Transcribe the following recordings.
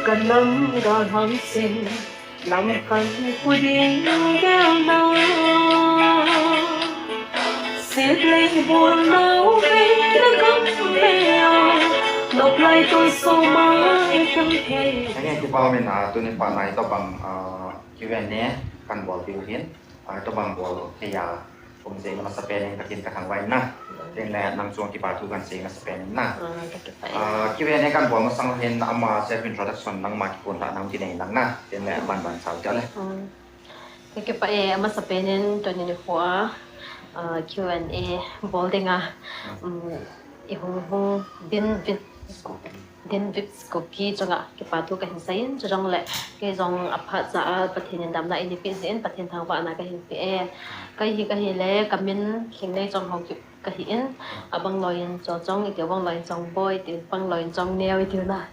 cần nắm gà hăng sinh nắm cần của điên gheo nào xiết lấy buồn nấu bên nó gấm bèo nộp lại tôi số mãi tâm thế anh em thì bao mình tôi nên bạn này tôi bằng Q&A kan bol tiêu hiến tôi bằng bol thìผมเสียงมาสเปนกับกินกับทางไว้นะเรื่องแรกนำช่วงที่ปาทุกันเสียงมาสเปนนะQ&A kan bolมาสังเห็นอามา self introduction นังมากี่คนละนังที่ไหนนังนะเรื่องแรกบันสาวเจ้าเลยcái bài em mà sắp đến cho nên khóa Q&A bol đi nga ihung din vip cookie cho ngạ cái bà thu cái hình sáng cho trong lệ cái dòng áp hạt giả bát thiên đam lại đi phía diễn bát thiên thang vạn là cái hình phía cái hình lệ cái min hình này trong học cái hình bằng lời cho trong cái kiểu bằng lời trong boy thì bằng lời trong nail thì na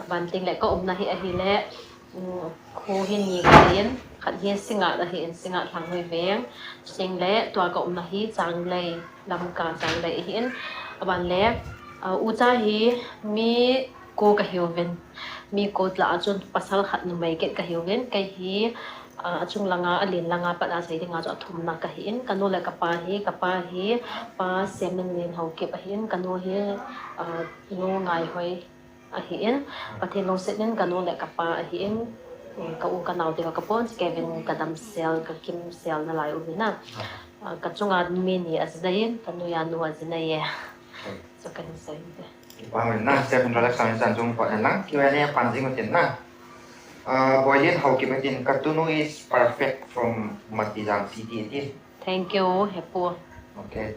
bản tình lại có này hình lệ khu hình gì cái hình khẩn hiên sinh ngạ là hiện sinh ngạ thằng người vén sinh lệ tòa cộng là hi trang lệ làm cả trang lệ hiện bản lệ ucha hi mi ko ka hiuven mi ko tla chun pasal khat nu mai get ka hiuven kai hi chung langa alin langa pa la sai dinga cho thum na ka hin kanu la ka pa hi pa semen len ho ke pa hin kanu hi no ngai hoi a hin pathen long seten kanu la ka pa hin ka u ka naw te ka pon kevin ka dam sel ka kim sel na lai u na ka chunga mi ni asdain kanu ya nu azna ye so kan sai de và mình na self introduction sản dụng gọi là nắng Q&A phản dịch một tiếng na boy liên hậu kỳ một tiếng cartoon is perfect from matizang city thank you hepo okay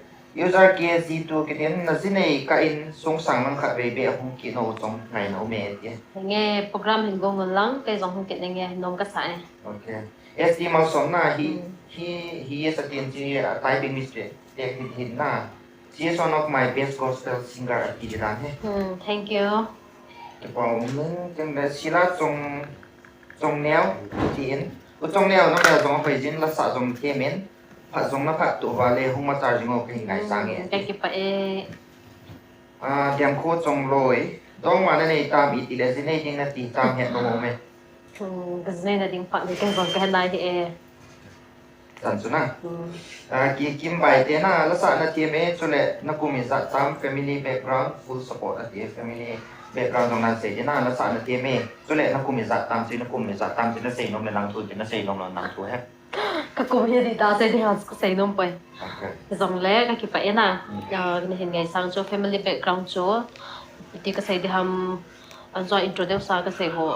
user kia gì tu cái tiếng là gì này cái in song sang năng khát về bé không kỹ năng trong ngày nào mẹ đi nghe program hình gồm lắng cái dòng không kỹ năng nghe nông cái sai okay SD mau sống na he is a TNG typing mistake để hình na she is one of my best gospel singer at Iran thank you cái bảo mình chẳng là sila trong neo tiền trong neo nó là trong phải diễn là xã trong thêm men phát trong nó phát tụ vào lề không mà trả những cái hình ảnh sáng cái phải điểm khu trong lối trong mà này tam ít thì là gì này chính là tỷ tam hiện đồ mày cái này là tiếng phạn thì cái còn cái này thì sản xuất na kim bài thế na là xã là thêm ấy cho nên nó cũng mình xã tam family background full support ở địa family background trongนั้นเสร็จนะแล้วสารนาทีเมย์ส่วนแรกนักกุมมีจัดตามซีนักกุมมีจัดตามซีนักเซนมในหลังทุนซีนักเซนมในหลังทุนฮะก็กุมยังดีตาเซนที่หาเซนมไปสองแรกก็คิดไปนะเห็นไงสังโจ family background โจที่ก็ใส่ที่ทำอันจอย introduce ก็ใส่หัว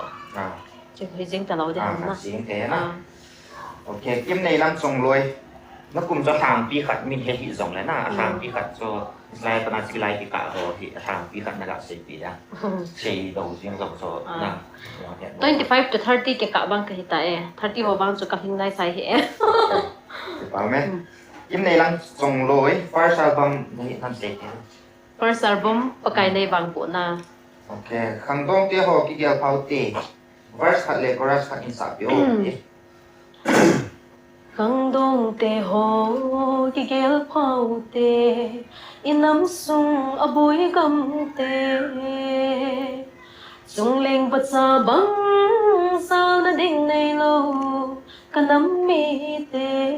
จะให้จริงแต่เราได้ทำนะจริงแท้นะโอเคกิมในลำส่งรวยนักกุมจะทางปีขัดมีเหตุสองแล้วนะทางปีขัดโจlại tao nói lại thì cả rồi thì thằng bị khát là sẽ bị ra sẽ đầu tiên rồi số nè 25 to 30 cái cả bang cái tại 30 hồ bang cho các hình này sai hệ bảo mẹ im này lang song lối first album này làm gì first album pakai này bang bộ na ok khang dong tia hồ cái điều phao tê verse khát lệ chorus khát in sạp yếu khang dong tê hồ cái điều phao tê in nắm sung ở bụi gầm tê sung lên vật xa băng sao đã đinh này lâu cả nắm mi tê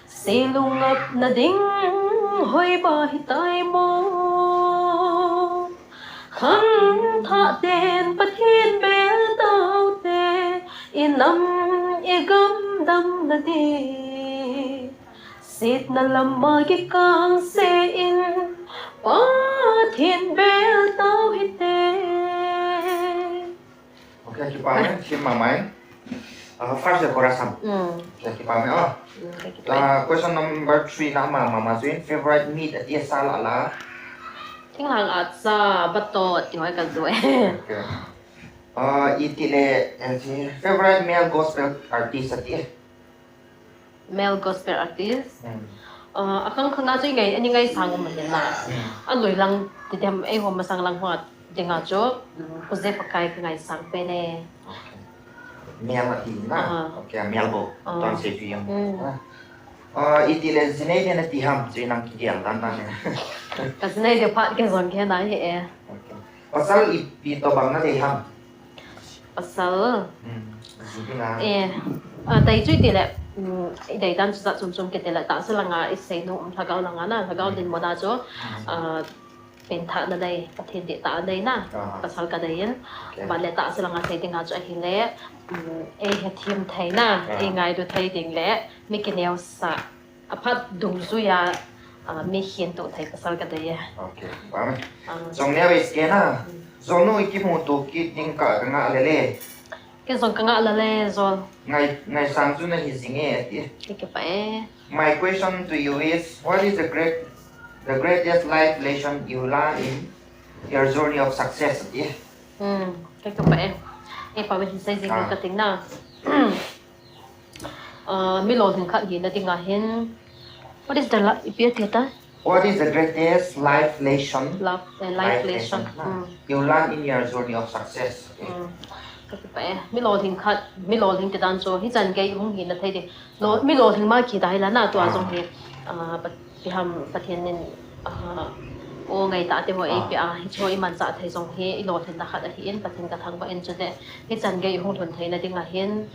xì lung ngập na đinh hơi bài tai mô khăn thạ tên bất hiên bé tao tê in nắm y gầm đâm na đi xịt na làm mơ cái càng xe in quá thiên bé tao hết tê ok chị bảo nhé chị mà máy first the chorus ham chị bảo nhé question number 3 na mama duyên favorite meat at yes sala la tiếng hàng ở sa bắt tổ tiếng hỏi cần rồi itile favorite male gospel artist at yes male gospel artist akang khanga choi ngai ani ngai sang man na an loi lang ti dem ai ho ma sang lang ho dinga cho ko ze pakai ngai sang pe ne male at na okay male bo ton se fi yang itile zinai na ti ham chinang ki yang dan dan ne ka zinai de pat ke zon ke na he pasal ito bang na deham pasal sige nga dai chui ti le dai dan sa zum ke te la ta sa la nga isai no thagau la nga na thagau din mo na cho pen tha na dai pathin de ta dai na pasal ka dai yin ba le ta sa la nga sai ti nga cho hi le he thim thai na ngai do thai ding le mi ke neo sa aphat dung su ya mi hian to thai pasal ka dai okay ba me song ne wis ke na song no iki mo to ki ting ka nga le cái dòng cái ngã là lê rồi ngày sang chu na hi zinge ti cái phải my question to you is what is the greatest life lesson you learn in your journey of success ti cái phải em bảo mình xây dựng cái tính nào mi lo thằng khác gì là tiếng Anh what is the biết thiệt ta what is the greatest life lesson life lesson you learn in your journey of success cái phải mi lo thằng cái đàn cho hi chân cái không hiện là thấy đi mi lo thằng mà khi đại là na tua trong hi bị ham phát hiện nên ô ngày ta thì mọi ai hi cho iman sa thấy trong hi lo thằng ta khát hiền phát hiện cái thằng bạn cho đấy hi chân cái không thuần thấy là tiếng hiền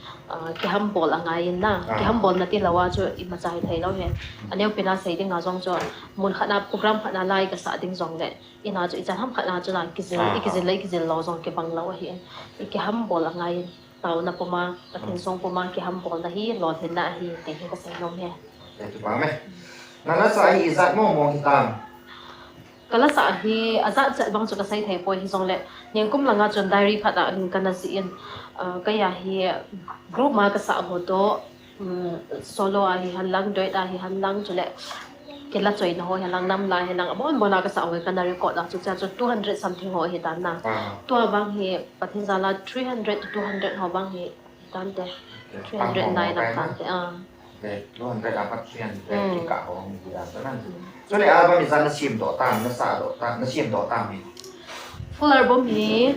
cái ham bol là ngay na cái ham bol là tiếng lawa cho iman sa thấy lâu hết anh em pina say tiếng trong cho muốn khát na program khát na like cái sa tiếng trong đấy ina cho ijan ham khát na cho là cái gì lo trong cái bang lawa hiền cái ham bol là ngay tao na puma phát hiện trong puma cái ham bol là hi lo thằng na hi tiếng cái say lâu hết itu ba me nana sa hi izat mo hitam kala sa hi azat sa bang chuka sai thei poi hi zong le ning kum langa chon diary khata hin kana si in kaya hi group ma ka sa bo to solo a hi hanlang doi da hi hanlang chule kela choi na ho hanlang nam la hanlang bon bona ka sa oi kana record la chu cha 200 something ho hi dan na to bang hi pathin zala 300 to 200 ho bang hi dan te 309 na tan te luôn cái dapat sian cái cả hong gì đó cho nên cho nên apa misalnya nó sim độ tam nó sa độ tam nó sim độ tam đi fuller bom hi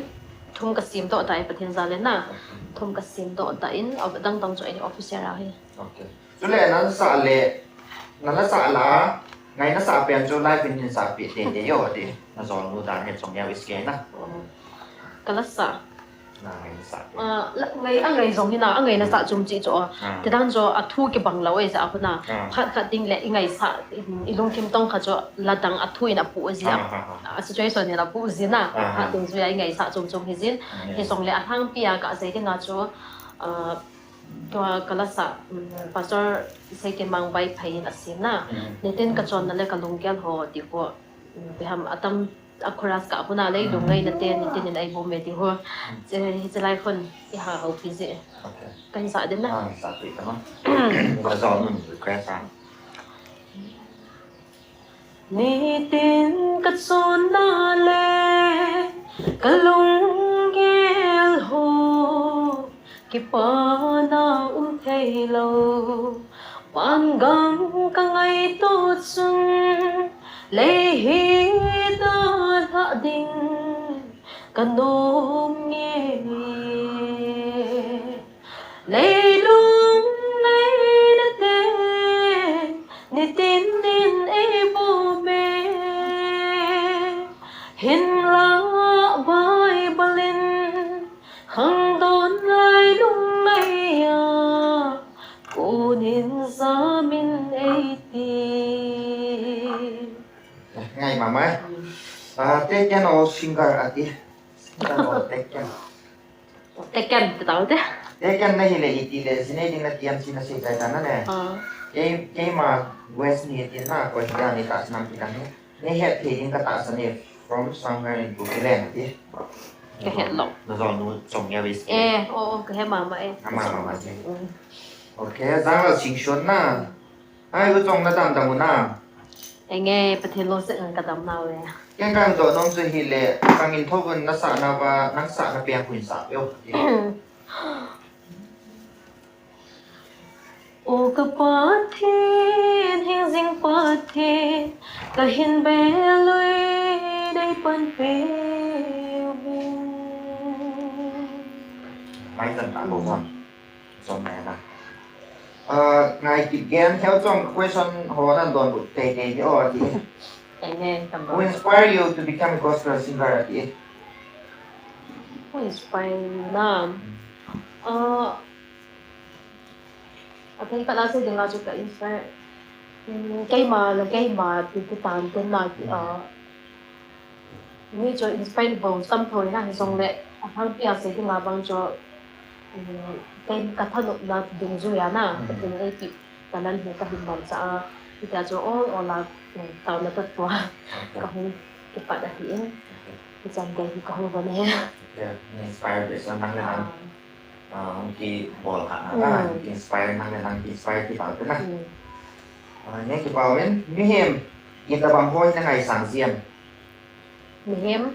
thum ka sim to tai pathin zale na thum ka sim to ta in of dang dang cho any officer ra hi okay cho nên nó sa là ngày nó sa pen cho life in sa pi te yo đi nó rồi nó đã hết trong nhà whiskey na kala sa ngày nó sa ngày giống như nào ngày nó sa chung chi cho te dan cho thu cái bằng lâu ấy sa na khat ding le ngày sa ilung kim tong kha cho la dang thu ina pu zia situation ni la pu zina ha ding zu ai ngày sa chung hi zin he song le athang pia ka zai ding a cho to kala sa pastor sai ke mang bai phai na sin na neten ka chon na le ka lungkyal ho ti ko beham atam akhuras ka puna lei lungai na ten ai bo me ti ho che lai khon i ha ho pi je kan sa den na sa pi ta no nó rồi nó request ra ni tin ka chon na le ka lungkyal ho ki pa na thei lo pan gang ka ngai to chung lei hi ta tha ding ka nom nghe lei lung nei na te ni tin din e bo me hin la bai balin hang don lai lung mai a cô nên ra min e ti ngày mà mấy tết cái nó singer à tí tết cái tekan tahu teh tết cái này là ít tí là xin đi là tiêm xin là xin cái đó nè cái mà West này thì na có cái này ta xem cái này này hết thì những cái ta xem from somewhere in Bukiland tí cái hẹn lộc nó rồi nó trồng nhà với cái hẹn mà mà ok ra là chính xuân na ai có trồng nó tạm tạm na anh nghe bật thiên lô sẽ cái đầm nào vậy cái càng rồi nó sẽ hi lệ càng in thâu vân nó xả nào và nó xả nó bèn quỳnh xả yêu ô cái bát thiên hình dinh bát thiên cái hình bé lối đây bận bề máy dần tạm bộ rồi trong này nè ngài kịp ghen theo trong question họ đang đồn một tệ tệ cho thì anh nghe tầm who inspire you to become a gospel singer at the inspire na thấy cái đó sẽ đừng cho cái inspire cái mà từ cái tàn tên là như cho inspire vào tâm thôi ha xong lệ hàng kia sẽ đừng bằng cho cái thân độ là đừng rồi na đừng ấy bị ta nên một cái hình bằng sa thì ta cho ô là tao nó tất cả còn cái bạn đã hiện cái dòng cái có không vấn đề inspire để cho năng lượng cái bol hả inspire năng lượng inspire cái bảo đó nhé cái bảo bên như hiểm hiện tại bằng hôi là ngày sáng diệm hiểm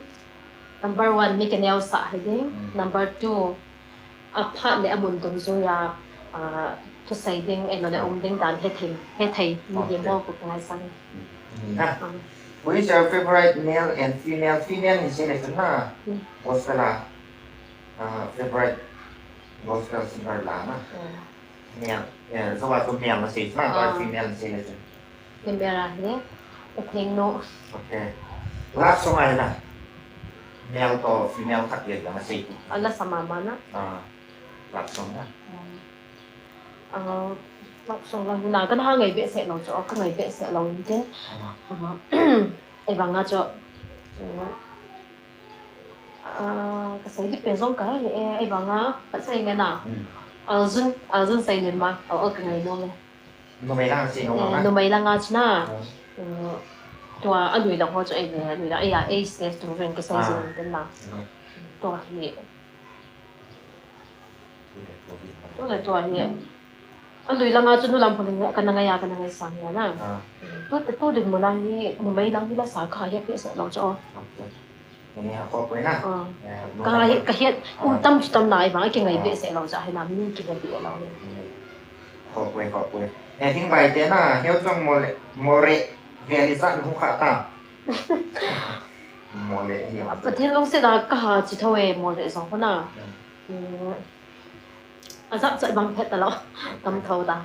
number one mi cái neo sa hay đi number two apart để amun tung rồi ya to say ding anh nói ông ding dan hết thầy mi hiểm mo của ngày sáng What is your favorite male and female? Female in Chile, na gospel favorite gospel singer lama. Male, so what male na say, na what female in Chile. Female ni, okay no. Okay. Last song ay na. Male to female kakiyag na say. Ala sa mama na. Last song na. Lọc xong là nào cái hai ngày vệ sẽ lòng cho các ngày vệ sẽ lòng như thế ấy bằng cho cái xây đi bên trong cái này ấy bằng bạn xây cái nào dân xây lên mà ở cái ngày nôm này nó mấy là ngã na tua anh đuổi đồng hồ cho ấy này đuổi là ấy ấy sẽ tụi mình cái xây dựng đến nào tua thì tua thì anh đuổi là ngã cho nó làm phần cái này cái này sáng nha na tôi đừng mà làm gì mà mấy làm gì là sáng khai hết cái sợ lòng cho cái hiện tâm lại và cái ngày vệ sẽ lòng cho hay làm như cái ngày vệ lòng khó quên nghe tiếng bài thế là theo trong more về thì sao không khả ta more gì mà thế lúc sẽ là cả chỉ thôi more xong con nào dặn dạy bằng hết đó tâm thâu ta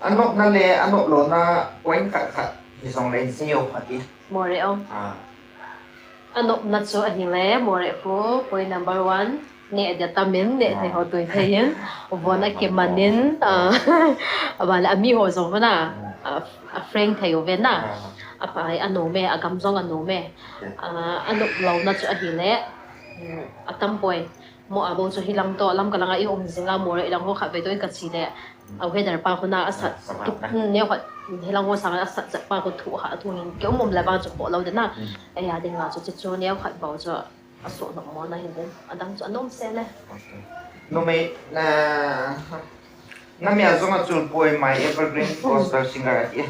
anh nộpนั่นเลยanh nộp lộn na quánh khả thì xong lên siêu hả chị more ông anh nộp nát số anh lẽ more phố point number one nè để ta miếng nè thầy họ tuổi thầy nhá và nó kiếm mà nín và là mi hồ giống na friend thầy ở bên na phải anh nộp mẹ cầm giống anh nộp mẹ anh nộp lâu nát số anh lẽ tâm point mo abo so hilang to alam ka lang ay om singa mo re lang ko kha beto ka sine au header pa ko na asat ne ko hilang ko sang asat sa pa ko thu ha thu hin ke mom la ba cho ko lo de na ay ya ding nga so cho ne kha ba cho aso no mo na hin den adang cho anom se le no me na me azonga chul poi my evergreen gospel singer ati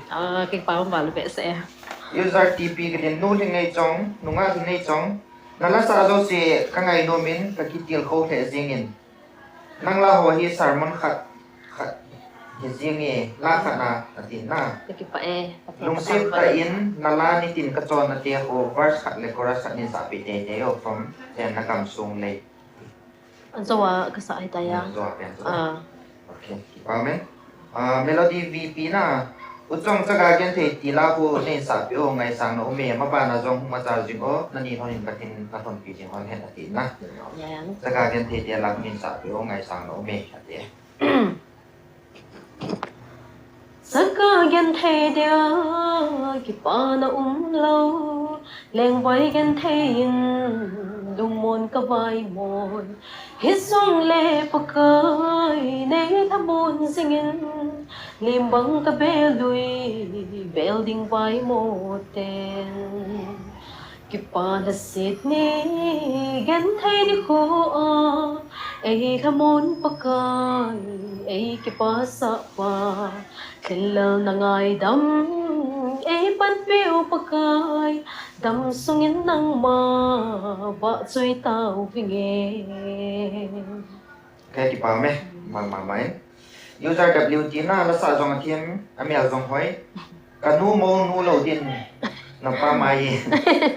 ke pa ma le be se user tp ke den no ling nei chong nunga ling nei chong nalasa zo si kangai nomin kakitil ko the zingin nangla ho hi sermon khat hi zingi la khana atin na ke pa lungsip ta in nala ni tin ka chon ati ho verse khat le chorus ni sa pi te te yo from ten na kam sung le an zo wa ka sa ai ta ya okay amen melody vp na utong chaga gen the tila ko ne sa pi o ngai sang no me ma pa na jong ma cha jing o na ni thon ka tin ka thon pi jing hon he ati na chaga gen the te la min sa pi o ngai sang no me ati Saka gen thay dia ki pa na lâu leng vai gen thayin dung mon ka vai mon hit song le pakai nei tha bon singin lim bang ka belui building vai mo ten ki pa na sit ni gen thay ni ko ai tha mon pakai ai ki pa sa pa Kailan na nga'y dam, panpiw pagkay, dam sungin ng maba, tsu'y tao vingin. Kaya di pa me, mamamain. User WT na, lasa zong atim, amel zong hoy, kanu mo nulo din, napamay,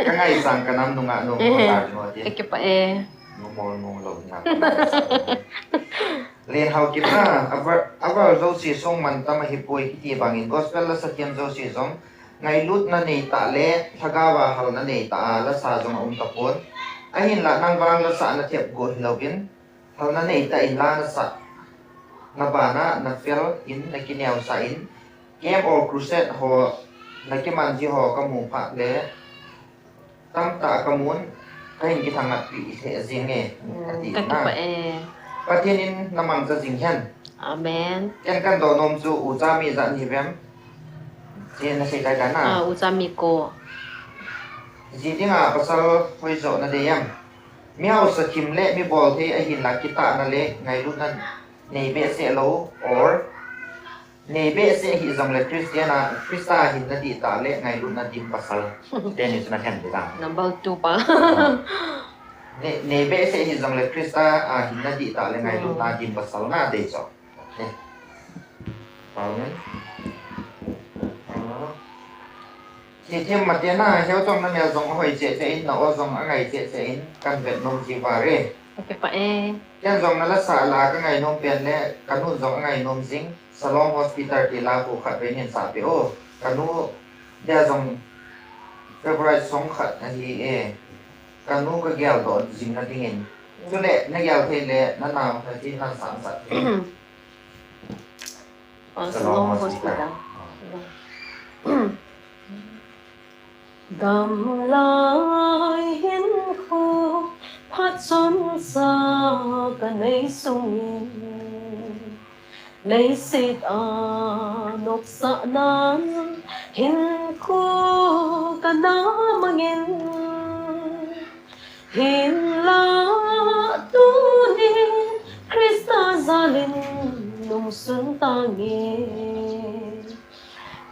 kangay isang kanam nung ano, matar mo din. Eke pa Nu mo nulo na. Len hau kip na abar zo si song man ta mahipoi kiti bangin gospel la satyam zo si song ngai lut na nei ta le thagawa hal na nei ta la sa jong tapon ahin la nang wang la sa na thiep go hilovin thal na nei ta in la na sa na bana na fel in na kinyaw sa in kem or crusade ho na ki man ji ho ka mu pha le tam ta ka mun kahin ki thangat pi the zinge ati Cái na bà e. pathin in namang cha jing hian Amen. ken kan do nom chu u cha mi za ni vem chen na sei kai ka na Uzamiko. ji dinga pasal hoi zo na de yam miao sa kim le mi bol the a hin la kita na le ngai lu na nei be se lo or nei be se hi zong le Krista hin na di ta le ngai lu na dim pasal den ni na hen de da Number 2 pa. nei be se hi zong le Krista a hin na di ta le ngai lu na dim pasal na de cho ne amen thì thêm mặt tiền na theo trong nó mèo giống hồi chế in nó giống ở ngày chế in căn vẹn nôm gì vào re Cái bà e. cái giống nó là xả là cái ngày nôm tiền lệ cái nụ giống ngày nôm dính salon hospital thì là của khát với hiện xã biểu cái nụ đeo giống February sống khát thì cái nụ cái gel đó dính nó đi hình cho lệ nó gel thì lệ nó nào thì nó sản xuất Salon Hospital. Đầm lai hiến khô phát xóm xa cả nấy sung lấy xịt nộp sợ nan hiến khô cả ná mà nghìn hiến la tu ni Krista gia linh nung xuân ta nghe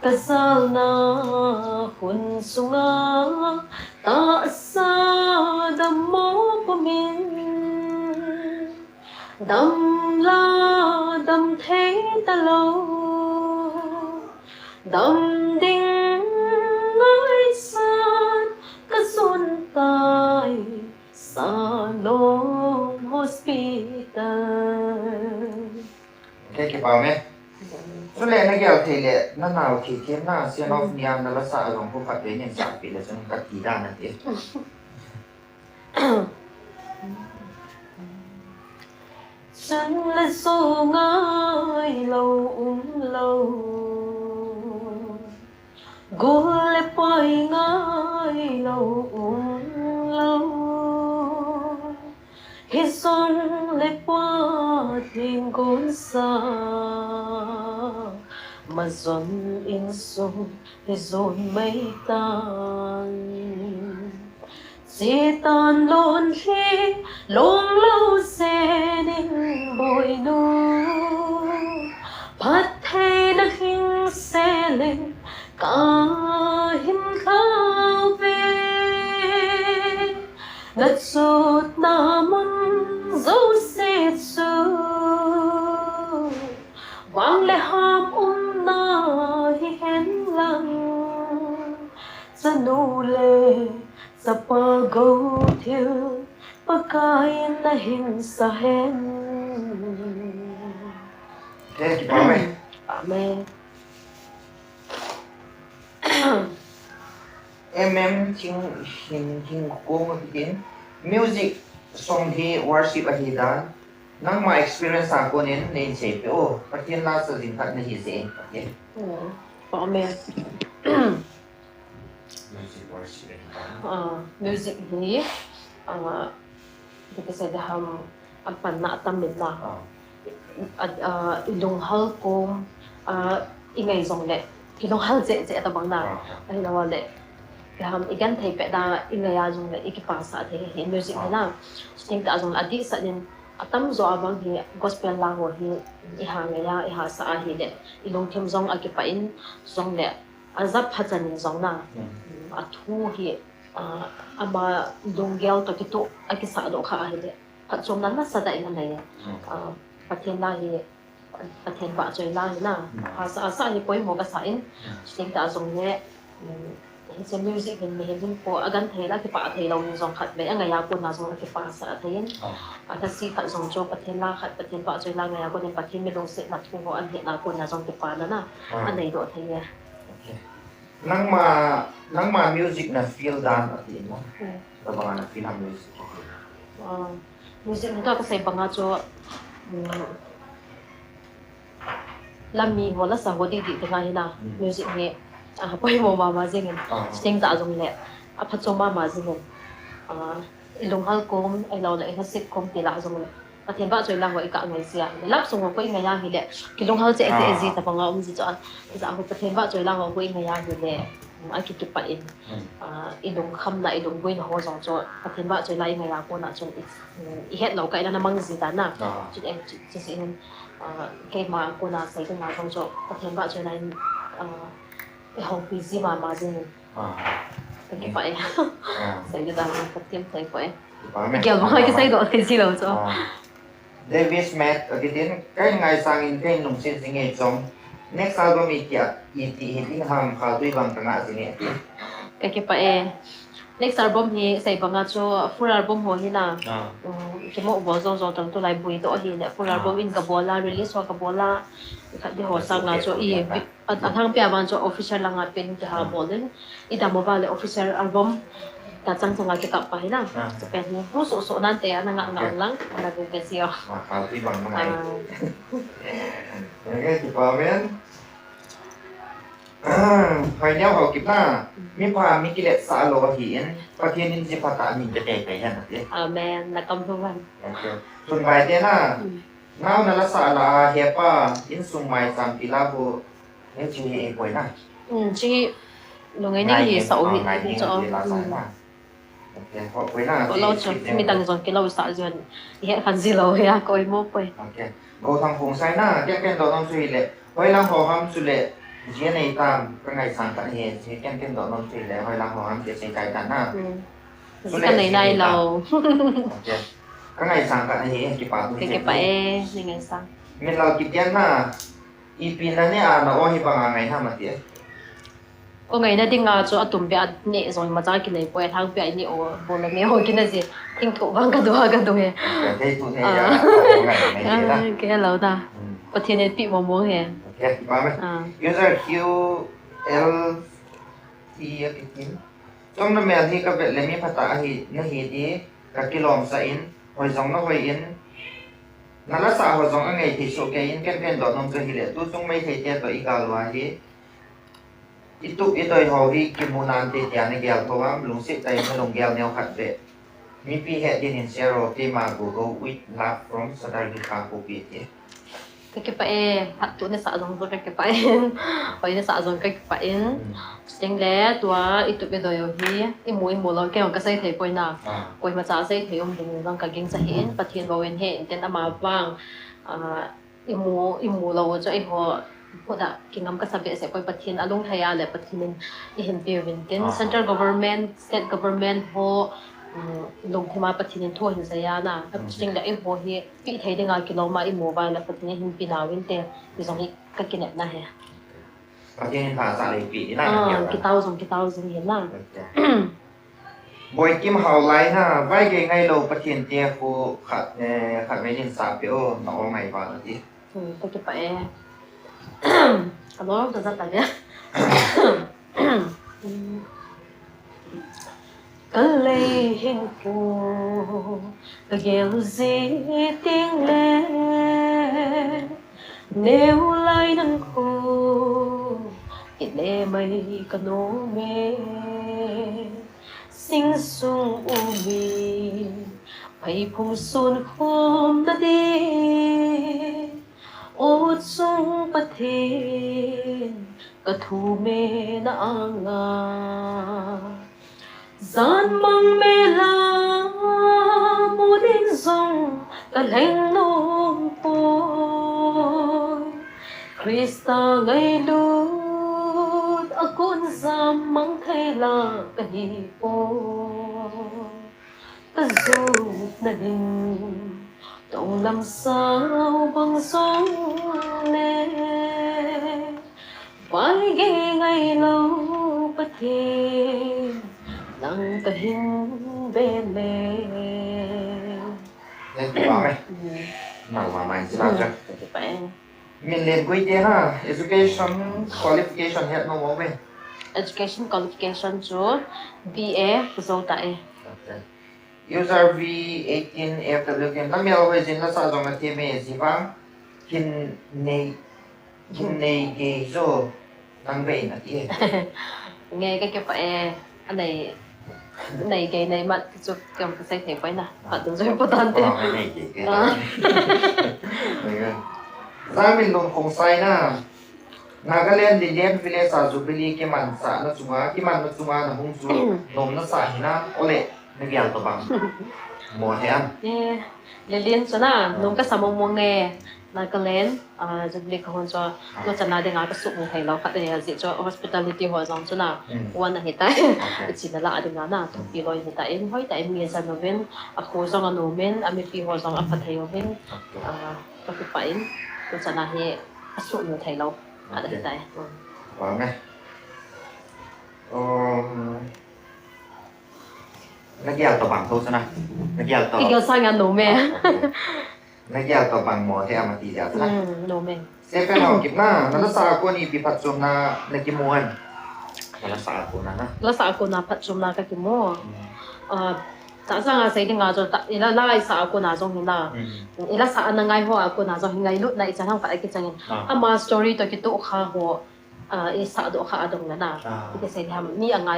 kasal na hun sunga ta sa dam mo pamin dam la dam thế ta lo dam ding ngai san kasun tai sa lo hospital cái bảo mẹ cho nên nó kiểu thì lệ nó nào thì thêm na xem nó niam nó là sợ giống không phải đến nhận sản vì là cho nên các kỳ đa là thế chân lên số ngay lâu lâu gô lê bay ngay lâu lâu khi xuân lê qua tìm gôn xa mà dồn in sông thì dồn mây tan chỉ tan lộn khi lông lâu xe nên bồi nu bắt thấy đã hình xe lên cả hình khao về đất sốt namun dấu xe su vang lệ ham na hi hen lang sa nu lệ sa pa go thiêu pagkain na hin sa hen thế thì bảo mẹ amen em hình cô một tiếng music song thì worship ở hi dan nang ma experience ako nin nên sẽ pe o patin la sa din khat na hi se okay amen music worship ở hi dan music hi kita sa daham ang panatamid na ilong hal ko ingay zong le ilong hal je tabang na ay nawale daham igan thay pe da ingay zong le ikipasa thay hi music na sting ta zong adi sa din atam zo abang hi gospel lang ho hi ihangaya iha sa hi le ilong thim zong akipain zong le azap hajan zong na athu hi ama donggel to kito akisa do kha hi le patsom nan na sa da ina nei pathen la hi pathen ba choi la hi na asa hi poi mo ka sa in sting ta zong ne he music in me hin po agan thela ki pa thela ni zong khat be anga ya ko na zong ki pa sa thain ata si khat zong cho pathen la khat pathen ba choi la nga ya ko den pathen me dong se na thu ho an he na ko na zong ki pa na an nei do thai nang ma music na feel dan at din mo. Bang na feel ang music. Music nito kasi banga cho lami wala sa hodi di tengah hina music ni poi mo mama zingin sting za zong le apa cho mama zingin ilong hal kom ai lo la ina sik kom ti la zong le pathian ba choi lang wa ika ngai sia lap song ko inga yang hi le kilong hal che ate ezi ta banga ji cho za ko pathian ba choi lang ko inga yang hi le a ki ki pa in ilong kham na ilong buin ho zong cho pathian ba choi la inga yang ko na chung i het lo kai na mang ji ta na chi em chi sin cái mà cô nào thấy cái nào không cho có thêm bạn chơi này cái hồng phi gì mà gì cái vậy thấy cái nào có thêm thấy vậy kiểu mà cái xây độ cái gì đâu cho David Smith cái tiếng cái ngày sang in cái nông sinh sinh nghệ trong next album itu ini ham kalau tu bang tengah sini cái vậy next album hi say banga cho full album ho hi na cái mẫu bao giờ tầng tôi lại bùi đó hi nè full album in kabola release hoa kabola cái đi hồ sang na cho i anh thằng bia ban cho official lang at pin cái ha bolin ida mobile official album ta chang chang cái cặp phải na cho pen hi ru so nan te na ngang lang na bu cái gì kalau tu bang mengai cái thì bà men hồi nhau họ kịp na mi pha mi kile sa lo hiềnประเทศนี้จะพัฒนาหนึ่งจะได้ไปฮะนะที่amen na kam thu van ส่วนใบเต้น่ะน้าวนั่นละสาลาเฮียป้าอินสุงไม้สามปีลาโบเนี่ยชื่อเองป่วยนะchi lo ngai ni hi sau hi choโอเคพอป่วยนะ có lâu cho mi tăng dọn cái lâu sợ dọn hiện khăn gì lâu ya coi mốt quay โอเคโกทางผงไซน่ะแก้ๆดอกน้องสุยเลยไว้ลังหอหำสุเลยเจียในตามก็ไงสั่งกันเฮเจียแก้ๆดอกน้องสุยเลยไว้ลังหอหำเจียใส่ใจกันนะcái này này lâu โอเคก็ไงสั่งกันเฮกี่ปาก cái phải này ngày sang มีเรากี่เดือนน่ะอีปีนั้นเนี่ยเราโอ้ยบางไงทำมาเตี้ย có ngày nay đi ngà cho tụm bia nhẹ rồi mà ra cái này quay thang bia nhẹ ô bố là nhẹ hồi cái này gì thinh thụ vang cái đồ hè cái tụi này là cái lâu ta có thiên nhiên bị mồm muống hè cái ba mươi user Q L T cái gì trong năm này thì các bạn lấy mi phát tạ thì nó hiện đi các cái lồng sa in hồi giống nó hồi in nó là sao hồi giống ngày thì số cái in cái đó nông dân thì lại tôi trong mấy thầy tiền và ít cả loài thì itu hobi kimunan te tiane gel towa lung sit tay malung gel neo khat de mi pi he din in zero te ma go with love from sadar di ka ko pi te cái phải phát tụi nó sợ giống cái phải phải nó sợ giống cái phải tiếng lẽ tua ít tụi bây giờ hi ít mùi lo cái xây thấy quay nào quay mà trả xây thấy ông đừng đang cả kinh sẽ hiện phát hiện vào hiện hiện tên mà vang ít mùi lo cho ít họ ko da kingam ka sabi sa koy pathin along thaya le pathin in biwin tin central government state government ho lung thima pathin tho hin saya na ching da e ho hi pi thai de nga kiloma i mobile la pathin hin pinawin te ti zong hi ka kinet na he pathin tha sa le pi na ki thousand hin na boy kim how lai na vai ge ngai lo pathin te ko khat mai din sa pe o na o ngai ba ti cái phải Alo, tôi rất là biết. Cái lê hình phù, cái gheo gì tiếng lê, nếu lại nâng khô, thì lê mây cả nô mê, sinh sung u mì, phải phùng xuân khôm ta đi. Ôt sung bất thiên cả thu mê na nga gian mang mê la mô đến dòng cả lạnh nông bôi Krista ngay lút ở côn giam mang thay là cả hi bôi cả dù na đình Tổng làm sao bằng sóng lê Vai ghê ngày lâu bất thiên Nắng cả hình bên lê Lên cái bảo này nào mà mày sẽ làm cho mình liền quy chế ha education qualification hết nó bố bên education qualification chu BA zo ta e user V18FW kin la mel we jin la sa jong a ti me ji bang kin nei ge zo nang ve na ti nghe cái pa e anh này cái này mà chu cầm cái sai thế quay na phạt được rồi important ko cái nei ge ge ra min long kong sai na Nagaland Lilian Village sa Jubilee ki man sa na chunga na hung su nom na sa hina ole nagyal to bang mo hean e le liên cho na nung cái sao mong nghe na cái lên Jubilee ko hon cho nó chân na denga cái sụp thầy lâu phát đây gì cho hospitality ho zong cho na quan na hitai chỉ là lạ denga na to pi loi hitai em hoi tai mi san no ven a ko zong no men a mi pi ho zong a phát thầy venก็คือไปตัวชนะเฮอสุนไทยเราอะไรได้ vâng này nagyal to bang to sana nagyal to อีกอย่างสร้างงานหนูแม่ nagyal to bang mo te amati ja sana หนูแม่ se pe no kip na nalasa ko ni pi pat som na nagimuhan nalasa ko na na แล้วสากุนาปัจจุบันก็คือโม่จากสร้างอาศัยที่งานจนอีละไล่สากุนาจงหินละอีละสาอันนั้นไงหัวกุนาจงหินไงลุดในจะทำฝ่ายกิจงานอามาสตอรี่ตัวกิตุข้าหัวอีสาดูข้าดงนั่นน่ะที่เสร็จทำนี่ยังไง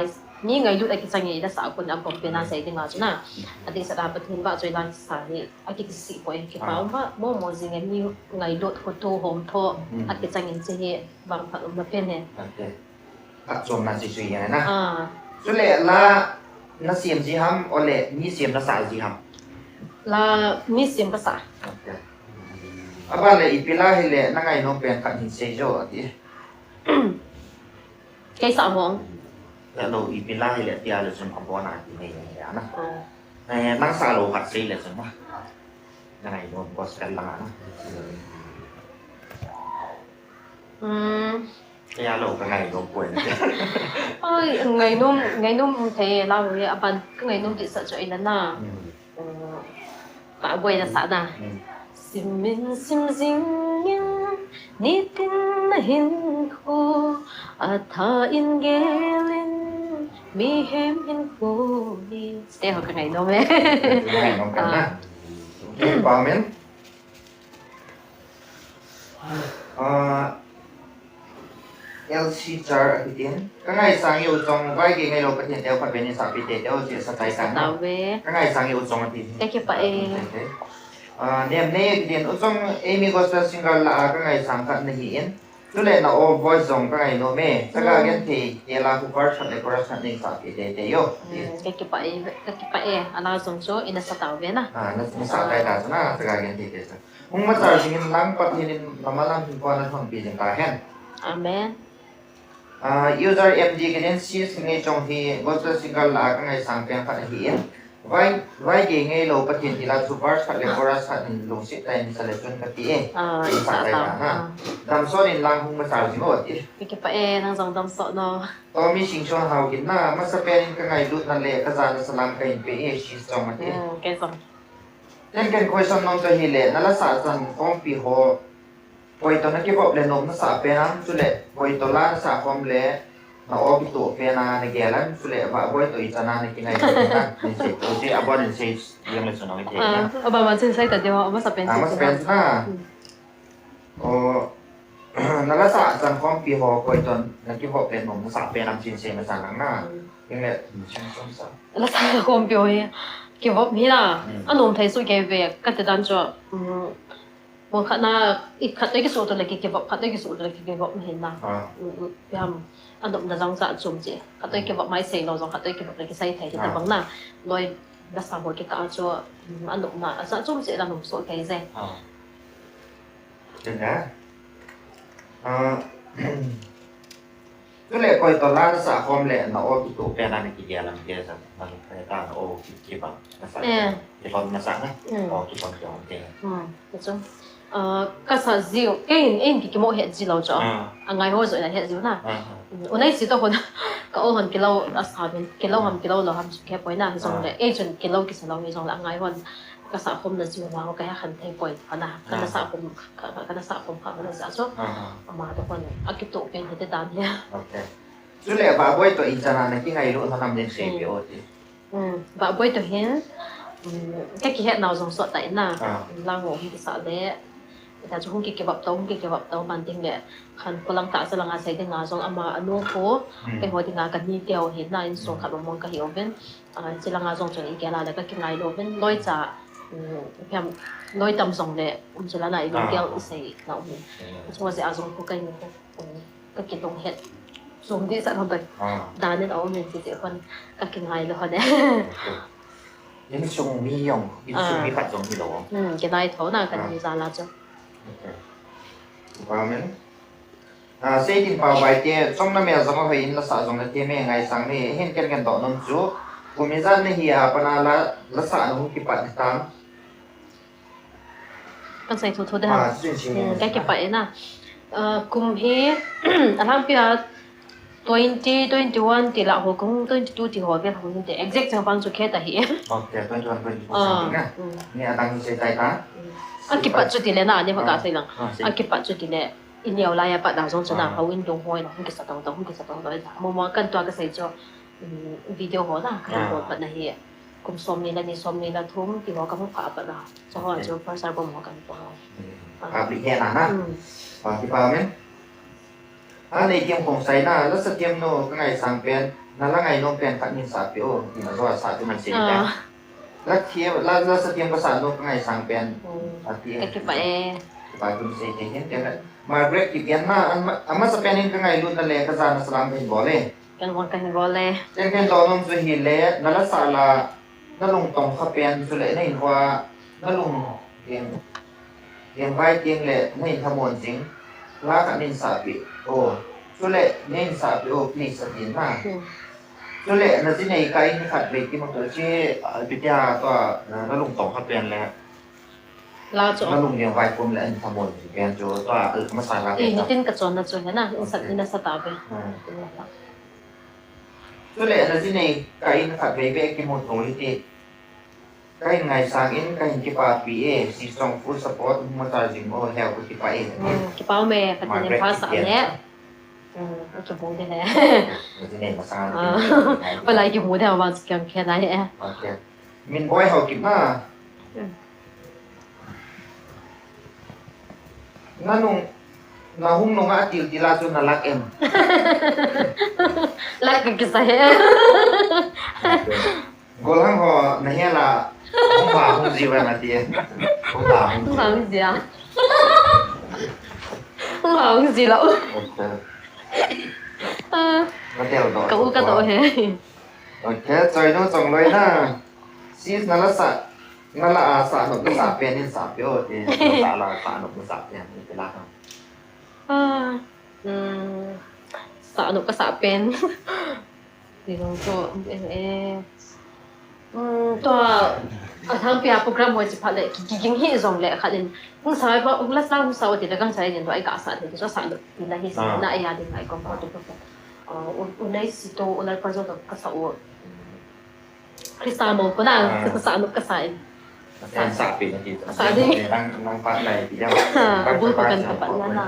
นี่ไงลุดไอ้กิจงานอีละสากุนอันผมเป็นอาศัยที่งานจนน่ะอันนี้สถาบันที่ว่าจอยไล่สานี่ไอ้กิจสิบวยคิดว่าโม่โม่จริงๆนี่ไงลุดคนโตโฮมโตไอ้กิจงานจะเห็นบางพันมาเป็นเนี่ย pat som na si sui na so le la na sim ji ham ole ni sim na sa ji ham แล้วมีเสียงภาษา aba le ipila hele na ngai no pen khat hin se jo ti ใกล้สามโมง la lo ipila hele ti ala sun ko bona ti nei ya na nang sa lo khat se le sun ma na ngai no bos kan la na ya lo ka ngai no ko na ơi ngày nôm thì lao rồi à bạn cái ngày nôm thì sợ cho anh na bạn quay là sao na sim min sim ding yin ni tin na hin ko a tha in gelin mi hem hin ko ni stay học cái ngày nôm ấy ngai no kan na pa men LC char akitin kangai sang yu chong vai ge ngai lo patin deu phat benin sa pi te deu che sa tai kan tao về kangai sang yu chong atin cái kia phải nem ne akitin u chong amy gospel singer la kangai sang khat na hi in tu le na o voice zong kangai no me saka gen thi ye la ku par chat le chorus chat ning sa pi te yo cái kia phải anh nào dùng số in sa tao về na na sa tai da na saka gen thi te sa hung ma char singin lang patin mamalam hin ko na thong pi jing ta hen amen user mg cái sis ngay trong thì gospel singer là cái ngày sáng pen phát hiện vai gì ngay lâu bắt hiện thì là super phát lên chorus phát hiện lồng xịt tay sẽ lên cái tía sa tao đam số nên lang không mà sao gì nữa cái kia phải năng dùng đam sợ nó to mi sinh cho hào kiến na mà sẽ pen cái ngày lútนั่นแหละcái gian salam cái pe sis trong mà tía cái dùng nên cái question nông cho hi lệ nó là sa san phong pi ho poi to na ki bop le nom na sa pe nam su le poi to la na sa kom le na o bi to pe na ne ge lan su le ba boy to itana ne ki nai na ni se to se abon ni se yang le sono ke na bà mình xin say tại điều mà sắp bên mas pen na o na la sa san kom pi ho poi to na ki bop le nom na sa pe nam sin se ma sa nang na yang le chen som sa là sao không biểu hiện kiểu vấp mi là anh ông thấy số cái về cái thời gian cho một khả năng ít khả năng cái số tôi là cái vấp khả năng cái số tôi là cái vấp hiện na anh ông đã dòng dạ chung chứ khả năng cái vấp máy xây lo dòng khả năng cái vấp là cái xây thấy thì ta bằng na rồi là sao một cái cả cho anh ông là dạ chung chứ là một số cái gì chừng á cái lệ coi tao la sa kom lệ na o ki to pe na ni ki ya lam ke sa na pe ta o ki ba na sa ki kon na sa na o ki kon jong te cái chung cái sao diệu cái in cái mô hiện gì lâu cho ngày hôm rồi là hiện diệu na hôm nay chỉ tôi còn cái ô hòn kilo là sao bên kilo là hầm cái bồi na xong rồi agent kilo cái sao lâu xong là ngày hôm cái sao hôm là diệu là cái hàng thay bồi cái na cái sao hôm cái sao hôm cái là sao số mà tôi còn cái tụ cái thì đàn nha ok Sule baboy to injana na ki ngai lu thanam den se bi oti. Ba boy to hin cái kia nào dùng sọt tại na À. lang ngủ thì sợ đấy ta chú không kịp kịp bập tông bàn tiếng lệ khăn cô lăng tạ sẽ là ngã say tiếng ngã dùng ama anu phố cái hồi tiếng ngã cần đi tiêu hiện nay số khát mong cái hiểu bên sẽ là ngã dùng cho ý kiến là cái ngày đầu bên lối trả em lối tâm dùng lệ sẽ là này lối tiêu sẽ nào mình chúng ta sẽ dùng cái đồng hết dùng đi sẽ không được đa nên ở mình sẽ phân cái ngày rồi đấy Những sung mi yong, những sung mi khát giống mi lo. cái này thấu nào cần đi ra là cho Vào mình. Xây tin vào bài tiết, trong năm mẹ giống hơi in là sợ giống là tiết mẹ ngày sáng này hiện cái đó nông chú, cùng mình ra này hi à, pana là sợ nó không kịp bắt tam. con say thu đấy hả cái vậy nè cùng hi anh làm việc 20, 21 thì là họ cũng 22 thì họ biết họ cũng exact trong phương số kia tại hiện. Ok, 21, 22 nha. Nè đang xây tay ta. Kịp bắt chút thì lẽ nào nhưng mà cả xây lằng. Kịp bắt chút thì lẽ in nhiều lại bắt đầu trong chỗ nào họ in đồng hồi là không kịp sát đồng đấy. Mà cần toa cái xây cho video họ là cái một bạn này cùng xóm này là thúng thì họ cũng phải bắt đầu. Cho họ cho phải sao cũng họ cần toa. Bị hẹn à? Thì vào mình. Này tiêm không say na, rất là tiêm nó cái ngày sáng bên, nó là ngày nông bên phát minh sản phiếu, thì nó do sản cho mình xịn đấy. Rất tiêm, rất là tiêm có sản nông cái ngày sáng bên, cái vậy. Và cũng sẽ thấy hiện cái này. Mà break thì biến na, mà sa bên cái ngày luôn là lẽ cái sản nó làm bên bỏ lên. Cái bỏ lên. Trên cái đó nông dưới hiện lẽ, nó là sản là nó lùng tổng khắp bên, rồi lẽ này hoa, nó lùng tiền vai tiền lẽ này tham môn chính. Lá cả nên xả bị số lệ nên xả bị này sẽ tiến mà số lệ là cái này cái khát về cái một cái bây giờ có nó lùng tổng khát bèn là nó lùng nhiều vài cuốn lại tham một bèn cho tòa mà xài ra cái tin cái chọn là chọn thế nào sạch nên là sạch tao về số lệ là cái này cái khát về cái một tối thì cái ngày sáng in cái hình cái bà PA si song full support massaging or help cái bà cái bao mẹ cái này phá sản nhé cái bún thế này cái này massage bây giờ cái bún thế mà cái này ok mình boy học kịp mà nó hung nó ngã tiêu thì là cho nó lắc em lắc cái gì cô thằng họ này là không gì vậy mà tiền không làm gì à không làm gì đâu nó theo đó cậu cái tội hết ok rồi nó trồng lấy na xí nó là xả nó cái xả bên nên xả biểu thì xả là xả nó cái xả bên thì là xả nó cái xả bên thì nó choตัวทางพี่โปรแกรมว่าจะพัฒน์กิ่งหินส่งเลยค่ะเนี่ยผมสายว่าผมรักษาผมสาวที่เรากันใช้เนี่ยตัวไอ้กาศเนี่ยจะสานดูที่นั่นที่สิ่งนั้นไอ้ยาดีไงก็พอตัวก็อุ่นในสิโตอุ่นในปัจจุบันก็สาวคริสตาโมก็น่าจะสานดูก็สายสาปีนาทีสาดีนั่งฟังในที่ยังบุญกันกับปัญญานะ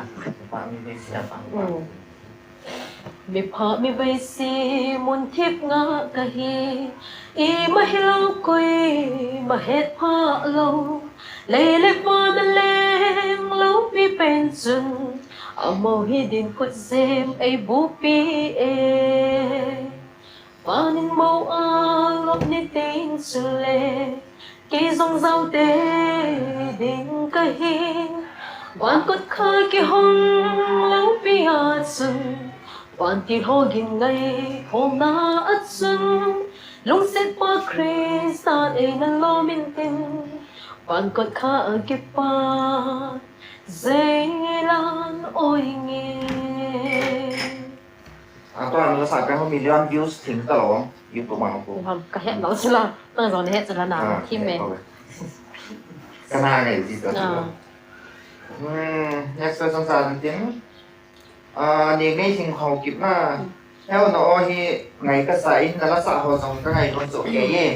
ฟังไม่เสียฟังมีพอมีใบสีมุนทิพย์งากะฮีอีมาให้เราคุยมาเฮ็ดพ่อเราเลยเล็กว่ามันแรงเราพี่เป็นจุนเอาโมหิดินกุดเซมไอ้บุปีเอปานินโมอาลบนิตินสุเลกีซงเจ้าเตดินกะฮีวันกุดคากี่ห้องเราพี่อาจุนวันที่เขากินไงผมน่าอัดซึงลงเสร็จว่าคริสตาเองนั่นโลมินตินวันกดข้าเก็บปาเซลันโอยเงี้ยตัวเราสายไปเขามีล้านวิวถึงตลอดยูทูบมาของผมก็เห็นเราสิละตั้งแต่ตอนนี้จะละนานที่เมย์ก็น่าเนี่ยจีตัวnext person สามจริงนี่ไม่ถึงเขาคิดว่าแล้วน้องที่ไงก็ใส่นั่นละสาวสองก็ไงคนสุดเย่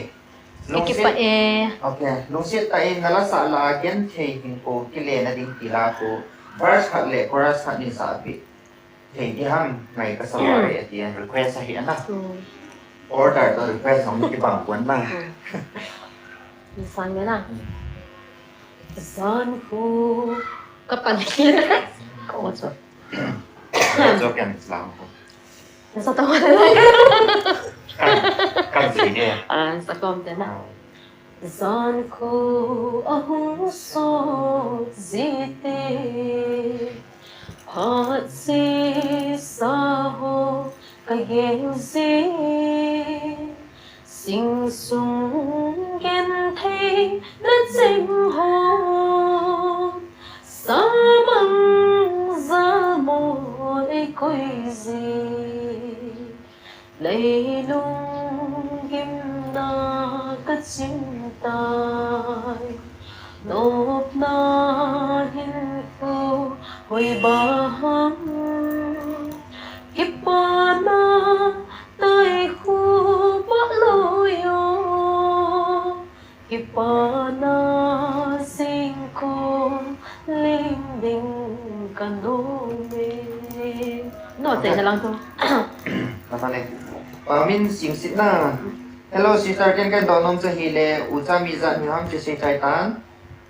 ลุงเสียโอเคลุงเสียแต่นั่นละสาวลาเกนเทหิงโกกิเลนดิ่งกีฬาโกบรัสขัดเล่บรัสขัดนิสาบิ thì đi ham ngày cái sau này thì request hiện na ừ order to request không cái bằng cuốn mà đi sang cái nào gian khu kapan kia có chứ cho cái làm sao tao lại lại cái gì nè à sao con thế nào gian khu ông so zite hot si sa ho cái gen si sinh sung gen thấy đất sinh hồn sa măng ra mỗi cõi gì lấy lung kim na cất chim tai nộp na hin phu hồi ba hăng kiếp ba na tay khu bát lôi yo kiếp ba na sinh con linh đình cần đô mê nói thế là lang thôi Apa ni? Min sing sit na. Hello sister, kan kan donom sa hile ucha mi za ni ham che sei tai tan.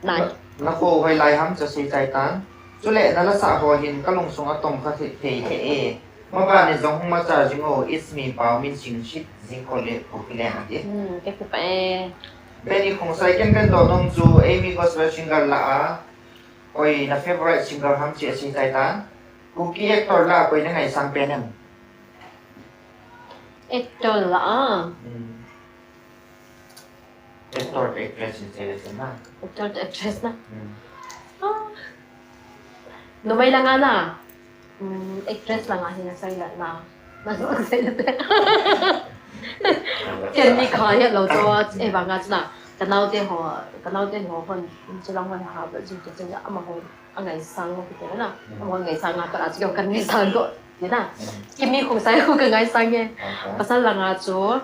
này Na ko hoi lai ham che sei tai tan. Chu le na la sa ho hin ka long sung atong kha the the e. Ma ba ni zong ma cha jing o it's me pa min sing shit jing ko le ko ki le na ti. cái cụ phải Beni khong sai kan donom chu Amy gospel singer la a. Oi na favorite singer ham che sei tai tan. Ku ki actor la ko na ngai sang pen em. actor là Actor actress in sila na. actor actress na no may lang na actress lang ang sinasayla na nasa magsalita Kenny đi khỏi lâu cho em bạn ngắt na cái nào tiền họ hơn chỉ lang hơn hà vậy chứ chỉ là mà hồi anh ngày sáng không biết na mà ngày sáng ngắt cả chỉ cần ngày sáng thôi thế na kim mi không sai không cần ngày sáng nghe pasal lang nga cho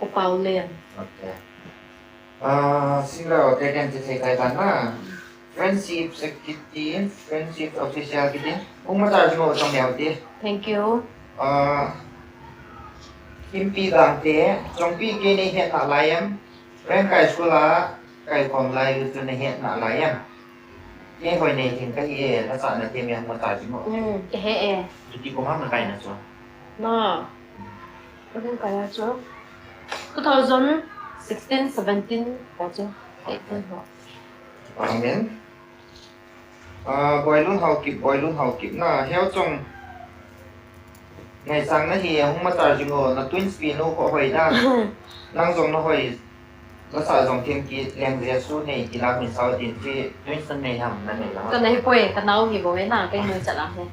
upaw liền Okay. Sila taken sa kaitan na. Friendship security, friendship official kitin. Kung ma-charge mo itong mail ti. thank you Kimpi gangte, trong pi kini hiện na layam. Friend kai skula, kai kom lai gusto na hiện na layam. Kaya hoy na itin kasi nasa na tim yung ma-charge mo. cái hệ Hindi ko ma kai na so. na cái kaya cho 2016 17 có chứ 18 họ Amen. Boy luôn hậu kịp na heo trong ngày sáng na hi không mà charge mo na twin spin no ko hoy na. Nang zong na hoy nó sa zong thêm ki leng zia su nei ki la min sao tin ki twin san nei ham na nei cái la. này quê cái nào thì có cái nào cái người chả làm thế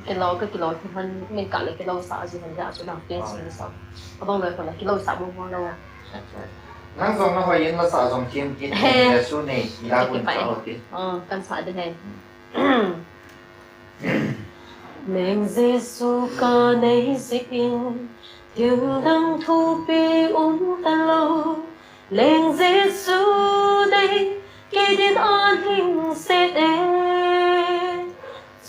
cái lò thì mình cả lại cái lò xả gì mình ra chỗ nào tiền gì sao có bao lời còn là cái lò xả mua đâu Nang zong na hoy yin la sa zong thêm ki leng zia su nei ki la min sao tin. căn xả đây này mình Giêsu ca này dịch in tiếng đăng thu bi ta lâu lên Giêsu đây khi đến an hình sẽ đến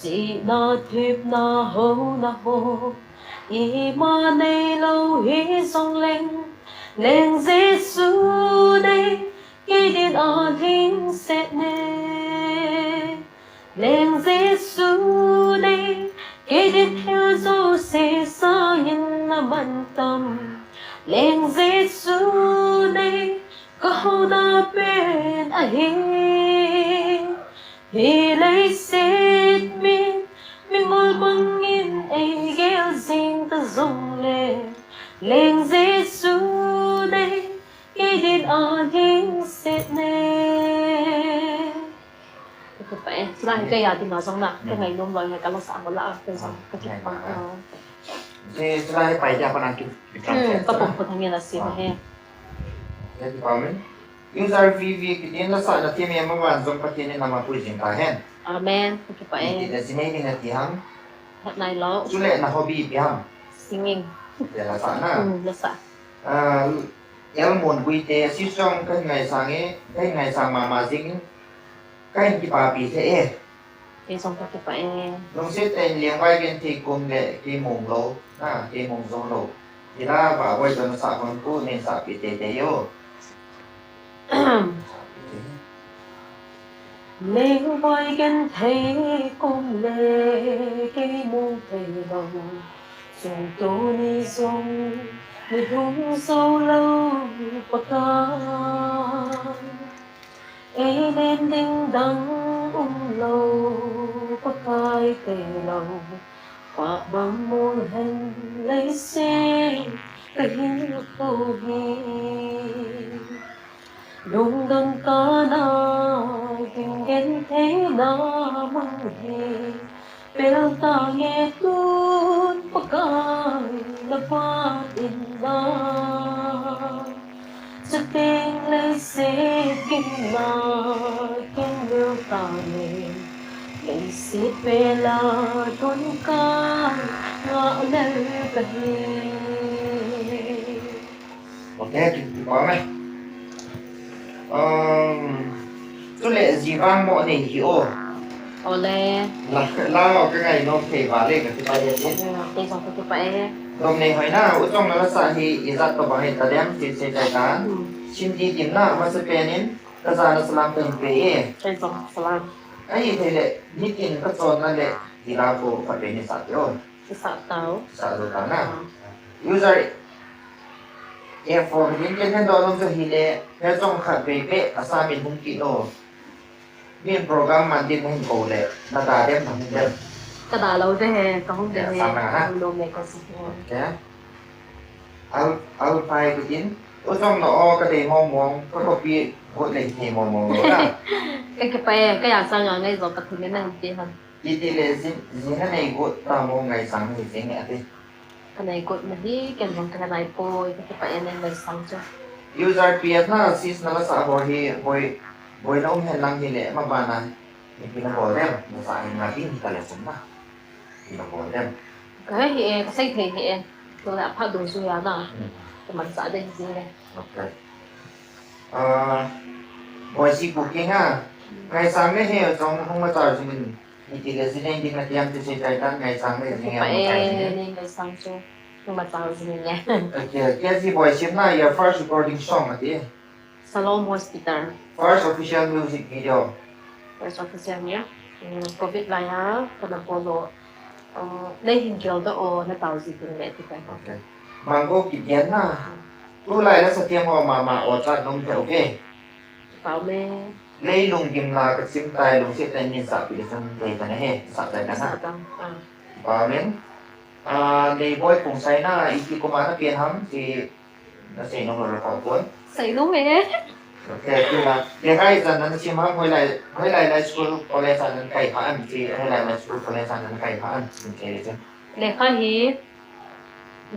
chỉ na thuyết na hô ý mà này lâu hi song lên Giêsu đây khi đến an hình sẽ đến lên Giêsu đây khi đến theo dấu sẽ xa nhân là bận tâm lên Giêsu đây có na bên hi lấy xét mình ngồi bằng in ai gheo dinh ta rung lên Giêsu đây khi đến an hình sẽ nên cái phải là cái gì thì nói xong là cái ngày nôm lời ngày cả lúc sáng là cái xong cái chuyện bằng Si sila ay pay pa nang ki. có bụng của thằng nghe là xí mà he Jadi pamen. Yung sa RVV kitin la sa na tim yang mawan zong patin ni nama puijin ka hen. amen cái Hindi phải na sinay ni na tiham. hôm nay nó Sule na hobby piham. singing Ya la sa na. nó sợ Yal mon buite si song kan ngai sang e, kai ngai sang mama jing. Kai ki pa pi se e. cái dòng cái phải Long sẽ tên liên quan đến thì cùng để cái mùng lô cái mùng dông lô thì là bảo quay cho nó sạc con cũ nên sạc bị tê tê yo nên vai gần thấy cùng lệ cái mong thấy lòng dùng tôi đi dùng người hùng sâu lâu bạc ca ấy nên đinh đắng lâu bạc cai tề lòng quả bằng môi hình lấy xe cái hình câu hi đúng đơn ca na tình gen thế na mong hi bel ta nghe tuôn pakai lepas indah seting lấy xe kinh na kinh lưu ta nghe lấy xe bela tuôn ca ngã lên bể ok có này tôi lệ gì vang mọi này hiểu oleh là cái ngày nó phải vào lên cái tay đấy cái dòng cái phải hôm nay hỏi na ở trong nó là hi izat to bahai tadem thì sẽ chạy tan xin đi tìm na mà sẽ penin ta ra nó salam từng pe cái dòng salam ấy thì lệ đi tìm các con là lệ thì là cô phải penin sát rồi cái sạ táo sát rồi ta na user for những cái đó nó sẽ hi lệ cái trong khát pe pe asa mình không kỹ đâu miền program mà đi mình cổ lệ là ta đem thằng đem cái đà lâu thế hè có không để Dạ, sama ha. lâu này có gì ok al phai cái chín ở trong nó cái đề mong mong có một cái hội lệ thì mong mong đó cái phải cái nhà sang ở ngay rồi tập cái này gì hơn thì lệ gì cái này của ta mong ngày sáng thì sẽ nghe đi cái này cột mình đi cái dòng cái này bôi cái phải này mình sang cho user pia na sis na sa ho hi hoi long hen lang hi le ma ba na ni pina ho dem na sa ni na tin ta le sum na pina ho dem cái hệ xây thể hệ tôi đã phát đồ rồi à cái mình sẽ đây gì này ok hoi si cooking ha ngày sáng này he trong không có tao gì mình thì là gì nên đi mà tiêm thì sẽ chạy tan ngày sáng này thì nghe phải một cái gì nên mình sang cho nhưng mà sao gì nhé ok cái gì boy sim na your first recording song at the Salom Hospital first official music video first officer nhé Covid là nhá còn là polo đây hình kiểu đó nó tạo gì cũng vậy thì phải ok mango kịp nhén na tu lại là sẽ tiêm họ mà ở chặt nông theo ok bảo mê lấy lùng kim là cái sim tai lùng sẽ tên nhìn sạp bị xong thì cái này he sạp tại cái sợ ha tăng và đến để boy cùng say na ít khi có mà nó tiền hắm thì nó sẽ nó rồi khỏi cuốn xảy đúng vậy ok thì là để cái dần nó chim hắm hồi lại là school college anh cái phá anh thì hồi lại là school college anh cái phá anh mình chơi chứ để khai hi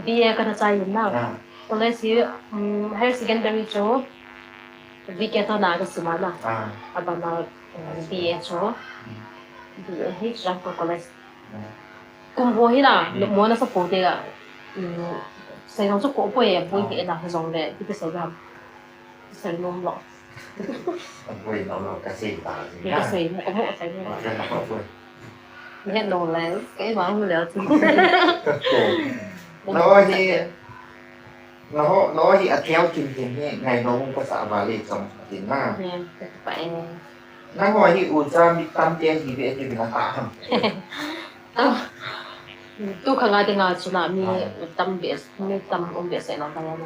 bia cái trái yếm nào college hi higher secondary cho vì cái tao nào cái gì mà abang nào bia cho bia hi jump for college cùng vô hi là lúc mua nó sắp phụ đề à xây xong chút cổ bồi bồi cái là dùng để cái xây làm xây nôm lọ quên nó là cái gì ta cái xây nó có hộ xây nó là có quên hết đồ lấy cái món hư liệu thì nó thì theo trình thì ngày nó không có xã và lịch trong thì na phải nó hỏi thì ủn ra bị tâm tiền thì về thì mình là tạ không tu khang ai tiếng chỉ là mi tâm biệt mi tâm ông biệt sẽ làm cái này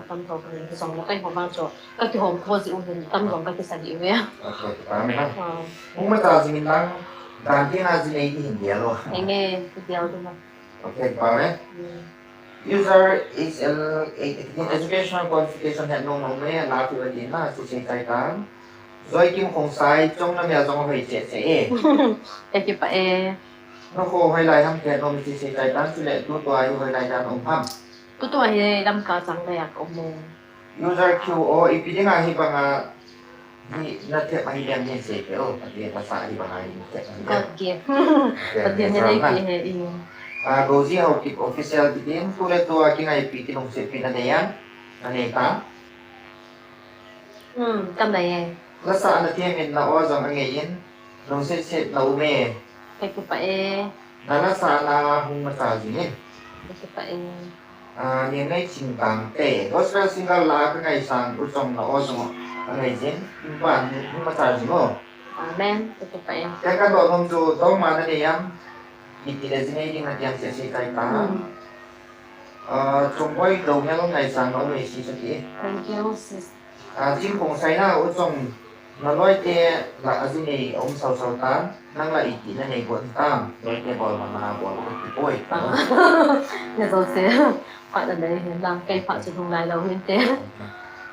tâm thôi cái dòng nó cái hòm bao cho các cái hòm thôi thì ông tâm dòng cái sản phẩm vậy ok phải mình không biết là gì mình đang làm cái nào gì này thì hình dạng rồi nghe nghe video thôi mà ok phải đấy user is educational qualification hệ nông nông này là từ đến là sự sinh thái tám rồi kim không sai trong năm nhà trong hồi trẻ sẽ cái phải nó khô hay lại ham kẹt ông thì sinh thái tám sự lệ tu toại hồi lại đàn ông ham tu tu hay đâm cá trắng này à ông user QO ipidinga hi banga ni na te mai dem ni se ke o ati ta sa hi banga ni te có kia có tiền như này kia hay gozi ho ki official bitin kule to aki ngai pi tinong se pi na ne yan ane ta tâm này la sa na te min na o zong ange in nong se na u me cái pa e nalasa na hung massage cái pa e những cái tình cảm tệ gospel singer là cái ngày sang của trong nó trong ngày diễn bạn hung massage mo amen cái pa e cái độ hôm dù đó mà nó đi em thì là gì đi là em sẽ cái ta trong quay đầu nha lúc ngày sang nó về xí xí thank you sis chính cũng sai na ở trong nó nói thế là gì này ông sau sau ta năng là ý kiến này của ta nói thế bảo mà bảo cái ôi nhà rồi sẽ phải là đấy hiện đang cây phải chụp hình lại đầu hiện tế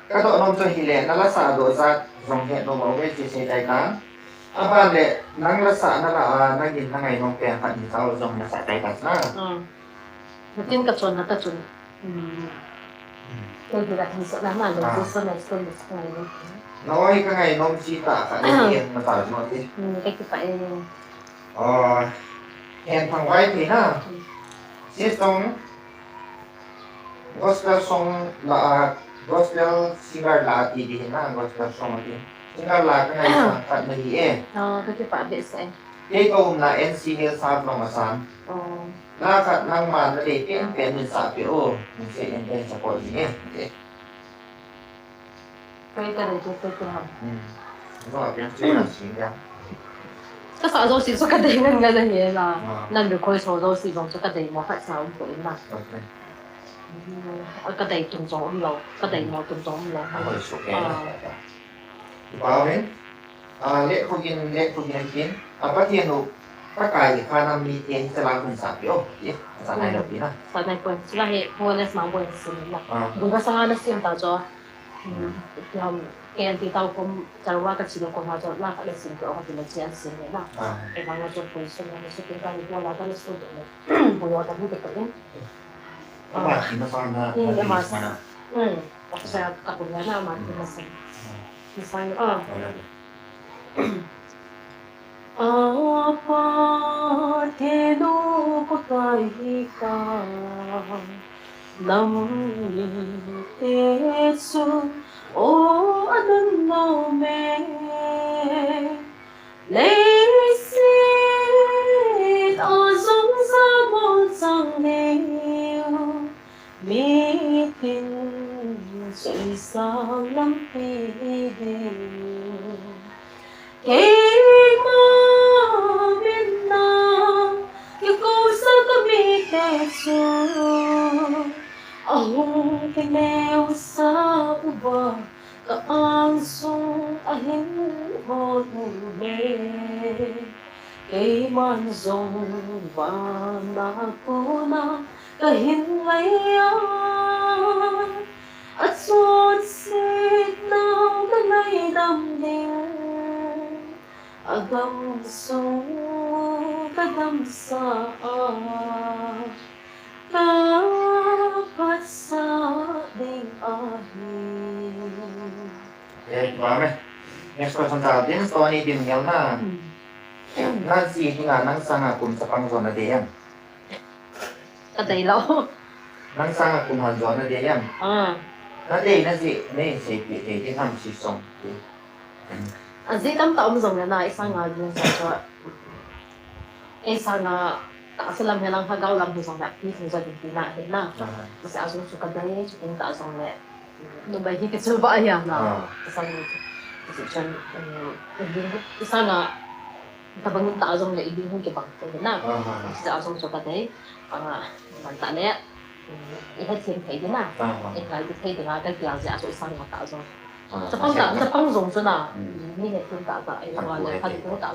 các độ nông cho hi lệ nó là xả độ ra dòng hiện nó bảo vệ chỉ xây đại tá bạn lệ năng là xả nó là năng nhìn năng ngày nông kèm phản nhìn sau dòng là xả đại tá na tin cái chuẩn là cái chuẩn tôi thì là hình sự lắm mà mình cứ sơn này nói cái ngày nông chi tạ phải hiện mà tạo cho thì cái phải hẹn thằng vay thì na xếp xong gospel song là gospel singer là thì đi na gospel song thì singer là cái ngày sang phản mình ý cái phải bị sẽ cái câu là NC Hill South lòng mà sang là khả năng mà nó để cái mình xả biểu mình sẽ em sẽ có gì nhé cái này tôi làm rồi cái chuyện là gì nhá cái sao rồi sử dụng cái đấy nên cái này là nên được coi số rồi sử dụng cái đấy mà phải sao cũng mà cái đấy tung giống lâu cái đấy mà tung giống lâu hồi số cái bảo đấy lễ không yên kiến bắt thiên lục tất cả những pha năm mi tiền sẽ làm mình xả biểu xả này đầu tiên à xả này quên chỉ là hệ mua lên mang quên xin là đúng cái sao nó xem tao cho thì cái thì tao cũng chẳng qua cái chuyện của họ cho là cái xin của họ thì là chuyện xin đấy mà cái mà nó cho quên xin nó sẽ cái cái mua là cái số đấy mua là cái cái đấy mà chỉ nó còn mà saya tak punya nama misalnya apa tiada pakaikan namun itu oh adan nome lấy azong sa bon sang neo mi tin suy sang lắm đi cái mà bên nào cái cô sao có biết thế chưa ông cái neo sao bờ cái anh sung anh hôn mê cái man rong và na cô na cái hình lấy at suốt xịt nào cái ngày đầm đen agam sung cái đầm xa cái phát xa đêm Vâng đấy. Next question ta din Tony din ngel na. Na si nga nang sanga kum sa pangzona de yan. cái đấy lâu Nang sanga kum hanzona de yan. Na de na si ne si pi de tham si song. dĩ tâm tạo dùng cái này sang ngài dùng sao cho sang ngài tạo sẽ làm cái năng phát gạo làm thì dùng lại thì dùng cho thì lại thế nào sẽ dùng số cái đấy chúng ta tạo dùng lại nó bây giờ cái số vậy à nào sang cái chân sang ngài ta bằng tạo dùng lại đi không cái bằng thế nào sẽ dùng số cái đấy mình tạo đấy ít hết tiền thấy thế nào ít lại thì thấy được cái kiểu sẽ dùng sang ngài tạo dùngจะ帮dùng chỗ nàoนี่เนี่ยคุณtạo tạo ấy gọi là phần của tạo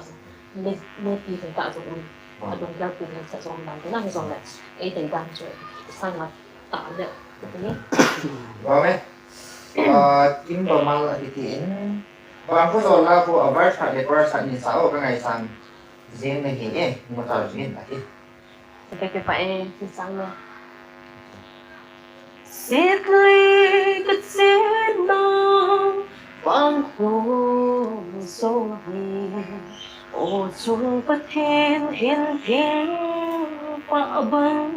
nên nên điถึงtạo dụng và đồng giao cùng sẽ dùng làm cái nào thì dùng lại ấy để đang chơi sang là tạo được cái này Vâng đấy. Kim đồ mang lại thì vâng có rồi là của ở sát để qua sát nhìn sáu cái ngày sang riêng này thì ấy một tờ riêng là cái phải sang nữa Xét lấy cái chết nó vang khổ dấu hình ô chung bất thiên hiên thiên quả băng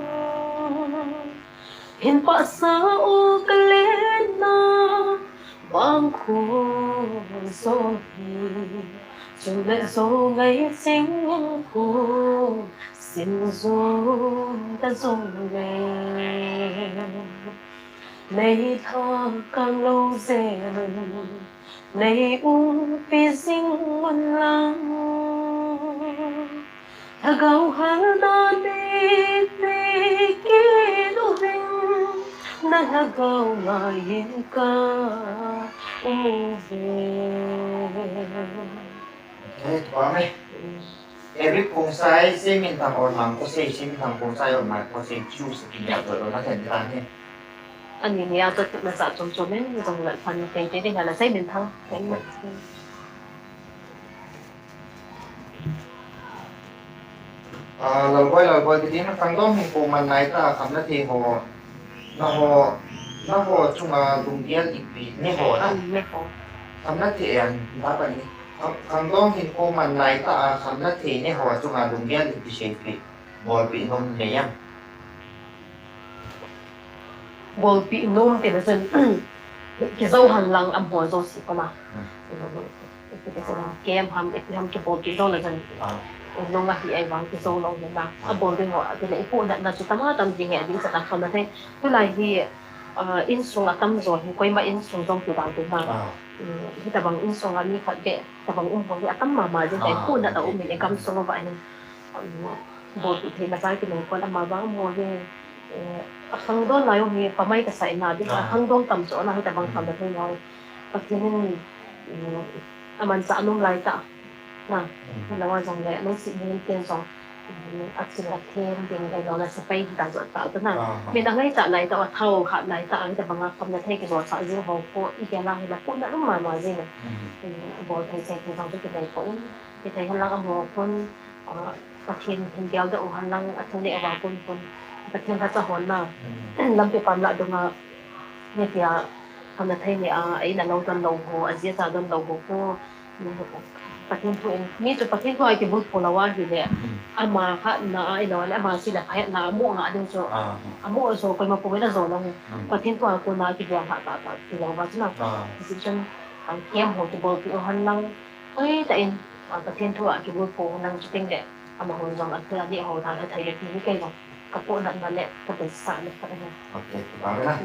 hiên quả sa ô cái lên nó quang khu số chúng lại số ngày sinh khu xin dù ta dùng về này thơ càng lâu dễ này vì sinh ngon lắm thà gạo hàng ta đi kia đâu vinh na thà gạo ngài hiền ca về thế quá mấy Eric cùng sai sẽ mình thằng ổn lắm có sẽ mình thằng cùng sai ổn mà có sẽ choose cái nhà rồi nó thành ra thế anh nhìn nhau tôi tự là trong ấy dòng lại phần cái đi là xây bên thăng cái mặt lời quay cái tiếng nó tăng đó mình cùng mình này ta cảm thấy thì họ nó chung là dùng điện ít bị nhẹ họ đó cảm thấy thì đã vậy tăng đó mình cùng mình này ta cảm thấy thì nhẹ họ chung là dùng điện ít bị sẽ bị bồi bị nôn nhẹ nhàng bồi bị nôn thì là dân cái dâu hàng lăng âm hồ dâu xị cơ mà cái em ham cái bồi bị dâu là dân nông ngạc thì ai vắng cái dâu lâu nhưng mà bồi bên họ thì lại phụ nhận là chúng ta mới tâm gì nghe những sự đặc là thế cái này thì in xuống là tâm rồi quay mà in xuống trong từ bằng từ mà thì ta bằng in xuống là như vậy vậy ta bằng in xuống là tâm mà như thế phụ nhận là mình để cắm xuống vậy nên bồi thì là cái mình coi là mà vắng mùa về hàng đón lại thì phải mấy cái sợi nào đi mà hàng đón tầm chỗ nào thì tại bằng tầm được thôi rồi, vậy nên mình sẽ nung lại cả, nè, là ngoài dòng lệ nó sẽ nên tiền dòng, xin là thêm tiền cái đó là sẽ phải đặt dọn tạo tức là mình đang ngay trả lại tạo thầu hạn lại tạo cái bằng không là thay cái đồ tạo riêng hồ của ý kiến là cũng đã mà nói gì này, bộ thầy sẽ thì dòng cái này cũng thì thầy hành lang âm hồ cũngประเทศเดียวเดี๋ยวหันหลังอันนี้เอาว่าคนประเทศพัฒนาหน่ะลำไปปั๊มละตรงเนี่ยที่ทำในไทยเนี่ยไอ้นั่นเราโดนเราหัวอาเซียนโดนเราหัวก็ประเทศพวกนี้จุดประเทศก็ไอ้ที่บุตรพลว่าอยู่เนี่ยอามาค่ะน่ะไอ้เราเนี่ยมาสิละให้น่ะมั่วน่ะเดี๋ยวจะมั่วโซ่ไปมาปุ๊บแล้วโซ่เราประเทศก็คนน่ะที่เดียวค่ะแต่ที่เราว่าใช่ไหมที่ฉันเยี่ยมหัวที่บุตรหันหลังเฮ้ยแต่ประเทศทั่วที่บุตรพลนั่งจุดเด่นเนี่ยmà hồi rằng anh là địa hồ thằng thấy được những cái rồi các bộ nặng là lẹ có thể xả được các anh ok vào cái này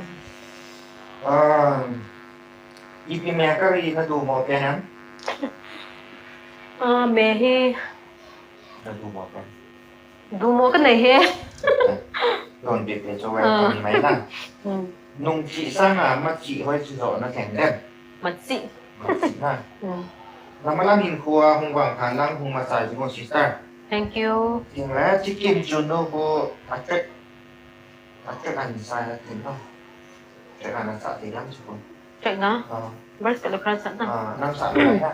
ipi mẹ cái gì nó đủ một cái nắm mẹ he nó đủ một cái này he rồi việc để cho em mấy lần nung chị sang là mà chị hơi chị rõ nó thành đẹp mà chị ha làm mà làm hình khua hùng vàng khả năng hùng mà xài cho con sister thank you nhưng mà chỉ kim chun nó có chắc ăn sai là thế không chắc ăn là sợ thì lắm chứ không chắc nó bớt cái lúc ra sẵn rồi năm sợ này ha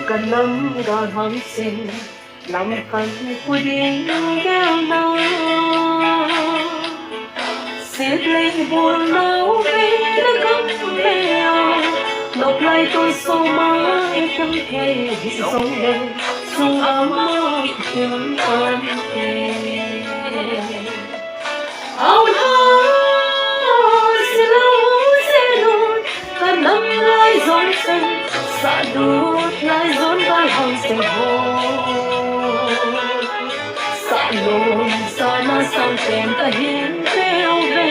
cần năm đòn hồng sinh năm cần quy định kéo nào xiết lấy buồn đau vì nó không mèo nộp lại tôi số mãi không thể sống đêm sung ấm cùng quan hệ áo thơ xin lỗi sẽ luôn cần năm lại dọn xanh xả đốt lại dọn vai hồng sinh hồn xả lộn xa nó sang tên ta hiến theo về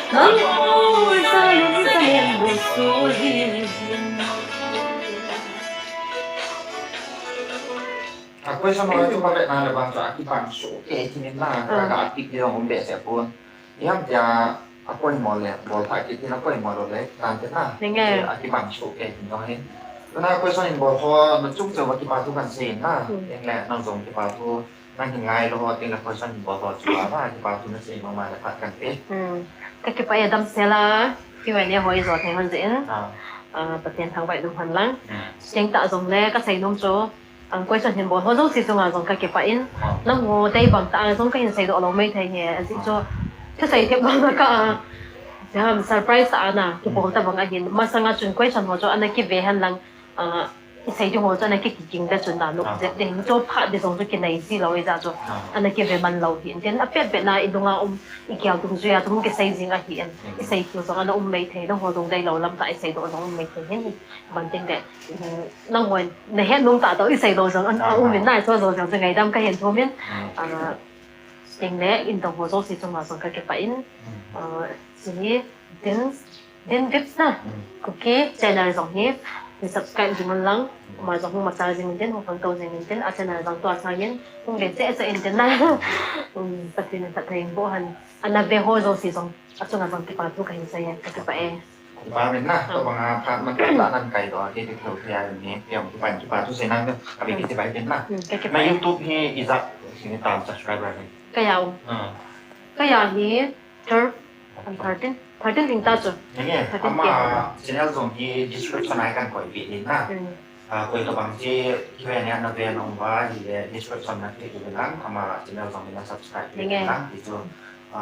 thắm ôi xa lúc xa em một số hiền aku sama itu pakai nada bangsa akibat suke ini lah agak aktif di dalam biasa pun yang dia aku yang mau lihat bol pakai itu aku yang mau lihat nanti nah akibat suke ini kan karena aku soalnya bol ho mencuci coba akibat tu kan sih nah yang lihat langsung akibat tuนั่งยังไงแล้วก็ติงละคนฉันบอกต่อจุฬาว่าที่ปาทุนสิ่งมากๆเลยพัดกันเอ๊ะก็คือไปดำเสลาที่วันนี้หอยจอดในฮันเซนประเทศทางไปดูหันหลังเสียงตะจงแรกก็ใส่นมโจquay trở hiện bộ họ giống gì trong trong cái bài in nó ngồi đây bằng ta giống cái hình xây độ lâu mấy thầy nhỉ gì cho cái xây thêm bằng cái làm surprise à nè cái bộ ta bằng anh mà sang chuẩn quay trở họ cho anh cái về hành lang ใส่จงหัวจะนั่นก็กินได้จนน่ะลูกเด็กโจ้พัดเดี๋ยวส่งจะกินในสิเราไอ้จ้าจ้ะอันนั้นก็เป็นมันเราเห็นเดี๋ยวอ่ะเป็ดน่ะอีตรงอ่ะอีเกี่ยวตรงจุยอ่ะตรงก็ใส่จริงอ่ะเห็นใส่คือส่งอันนั้นไม่เท่ต้องหัวตรงได้เราลำแต่ใส่ตรงนั้นไม่เท่เห็นมันจริงแต่นั่งวันในเห็นน้องตาตัวใส่ตรงส่งอันไม่ได้ส่วนส่งจะไงดำก็เห็นทั่วมิ้นจริงแล้วอินตรงหัวโจ้สิจงมาส่งก็เก็บไปอินทีนี้din vips na okay channel zong hi ni subscribe jing man lang ma zong ma sa jing din hong to jing din a channel zong to sa yin hong de se in din na patin ta thing bo han ana ve ho zo si zong a chung zong ti pa tu ka hin sa yan ka pa e มาเป็นนะตัวบางอาพาร์ตมันก็ร้านนั้นไกลตัวที่ที่เราพยายามนี้เดี๋ยวไปที่ป่าทุเซนังเนี่ยกับอีกที่ไปเป็นนะใน YouTube นี่อีจักสิ่งที่ตาม subscriber นี่ ก็ยาวhi third 13 ถึงตาจ้ะ อย่างเงี้ยทำมา channel ตรงที่ description ไหนกันก่อนปีนี้นะคุยกับบางที่ที่เนี่ยนักเรียนองค์ว่าที่ description นั้นที่เป็นหลังทำมา channel ตรงนี้นะ subscribe เป็นหลังที่ตัว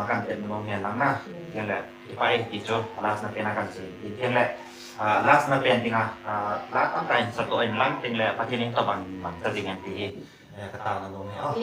การเป็นมนุษย์เนี่ยหลังนะนี่แหละที่ไปที่ตัว last นักเป็นอาการสิ่งที่แหละ last นักเป็นที่นะ last ตั้งแต่satu orang lang tinggal pati ning tabang man tadi nganti kata nang ngomong oh